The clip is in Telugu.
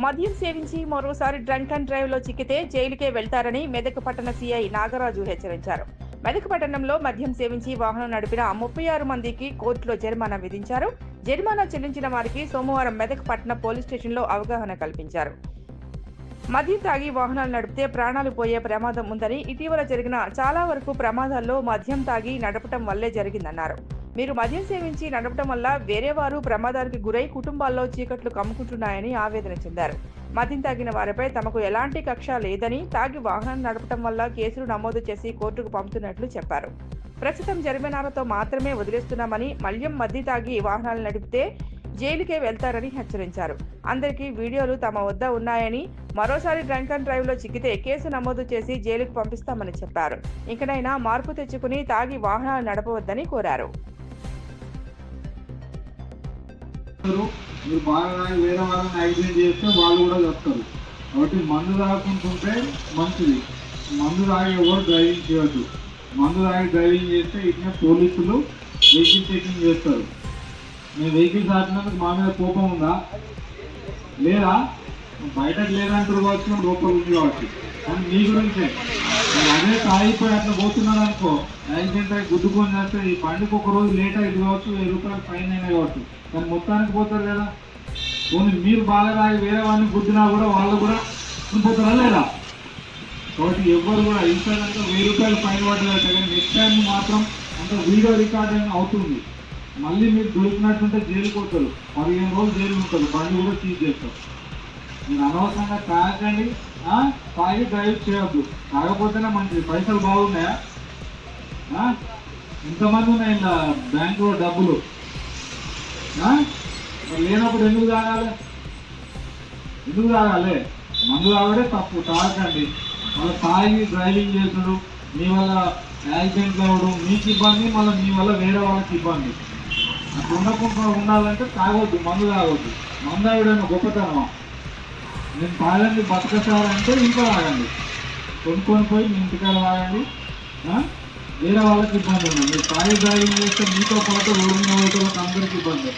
మద్యం సేవించి మరోసారి డ్రంక్ అండ్ డ్రైవ్ లో చిక్కితే జైలుకే వెళ్తారని మెదక్ పట్టణ సీఐ నాగరాజు హెచ్చరించారు. మెదక్ పట్టణంలో మద్యం సేవించి వాహనం నడిపిన 36 మందికి కోర్టులో జరిమానా విధించారు. జరిమానా చెల్లించిన వారికి సోమవారం మెదక్ పట్టణ పోలీస్ స్టేషన్లో అవగాహన కల్పించారు. మద్యం తాగి వాహనాలు నడిపితే ప్రాణాలు పోయే ప్రమాదం ఉందని, ఇటీవల జరిగిన చాలా వరకు ప్రమాదాల్లో మద్యం తాగి నడపటం వల్లే జరిగిందన్నారు. మీరు మద్యం సేవించి నడపటం వల్ల వేరే వారు ప్రమాదానికి గురై కుటుంబాల్లో చీకట్లు కమ్ముకుంటున్నాయని ఆవేదన చెందారు. మద్యం తాగిన వారిపై తమకు ఎలాంటి కక్ష లేదని, తాగి వాహనం నడపటం వల్ల కేసులు నమోదు చేసి కోర్టుకు పంపుతున్నట్లు చెప్పారు. ప్రస్తుతం జరిమానాలతో మాత్రమే వదిలేస్తున్నామని, మద్యం తాగి వాహనాలు నడిపితే జైలుకే వెళ్తారని హెచ్చరించారు. అందరికీ వీడియోలు తమ వద్ద ఉన్నాయని, మరోసారి డ్రంక్ అండ్ డ్రైవ్ లో చిక్కితే కేసు నమోదు చేసి జైలుకు పంపిస్తామని చెప్పారు. ఇంకనైనా మార్పు తెచ్చుకుని తాగి వాహనాలు నడపవద్దని కోరారు. మీరు బాగా వేరే వాళ్ళని యాక్సిడెంట్ చేస్తే వాళ్ళు కూడా చెప్తారు. కాబట్టి మందు తాగుకుంటుంటే మంచిది. మందు తాగి ఎవరు డ్రైవింగ్ చేయొద్దు. మందు తాగి డ్రైవింగ్ చేస్తే ఇట్లా పోలీసులు వెహికల్ చెకింగ్ చేస్తారు. మీ వెహికల్స్ ఆపినందుకు మా మీద కోపం ఉందా లేదా? బయటకు లేదంటారు కావచ్చు, లోపల ఉంది కావచ్చు. కానీ మీ గురించే అదే తాగిపోయి అట్లా పోతున్నారు అనుకో, యాక్సిడెంట్ అయి గుద్దుకొని చేస్తే ఈ బండికి ఒక రోజు లేట్ అయింది కావచ్చు, 1000 రూపాయలు ఫైన్ అయినా కావచ్చు, కానీ మొత్తానికి పోతారు కదా. పోనీ మీరు బాగా తాగి వేరే వాళ్ళని గుద్దినా కూడా వాళ్ళు కూడా పోతారా లేదా? కాబట్టి ఎవరు కూడా ఇన్సూరెన్స్ 1000 రూపాయలు ఫైన్ పడ్డారు. కానీ నెక్స్ట్ టైం మాత్రం అంత వీడియో రికార్డింగ్ అవుతుంది. మళ్ళీ మీరు దొరికినట్టుంటే జైలుకి పోతారు. 15 రోజులు జైలు ఉంటారు. బండి కూడా సీజ్ చేస్తారు. మీరు అనవసరంగా తాగండి, తాగి డ్రైవ్ చేయొద్దు. తాగకపోతేనే మంచిది. పైసలు బాగున్నాయా? ఇంతమంది ఉన్నాయి ఇలా బ్యాంకులో డబ్బులు. లేనప్పుడు ఎందుకు తాగాలి? మందు తాగడే తప్పు. తాగండి. మళ్ళీ తాగి డ్రైవింగ్ చేసుడు మీ వల్ల యాక్సిడెంట్లు అవ్వడం మీకు ఇబ్బంది, మళ్ళీ మీ వల్ల వేరే వాళ్ళకి ఇబ్బంది. అట్లా ఉండకుండా ఉండాలంటే తాగొద్దు, మందు తాగొద్దు. మందు తాగడం గొప్పతనమా? నేను తాగండి బతకసారంటే ఇంట్లో తాగండి. కొనుక్కొని పోయి మీ ఇంటికాడ తాగండి. వేరే వాళ్ళకి ఇబ్బంది ఉంది. మీరు తాగి డ్రైవింగ్ చేస్తే మీతో పాటు రోడ్డు మీద అందరికీ ఇబ్బంది.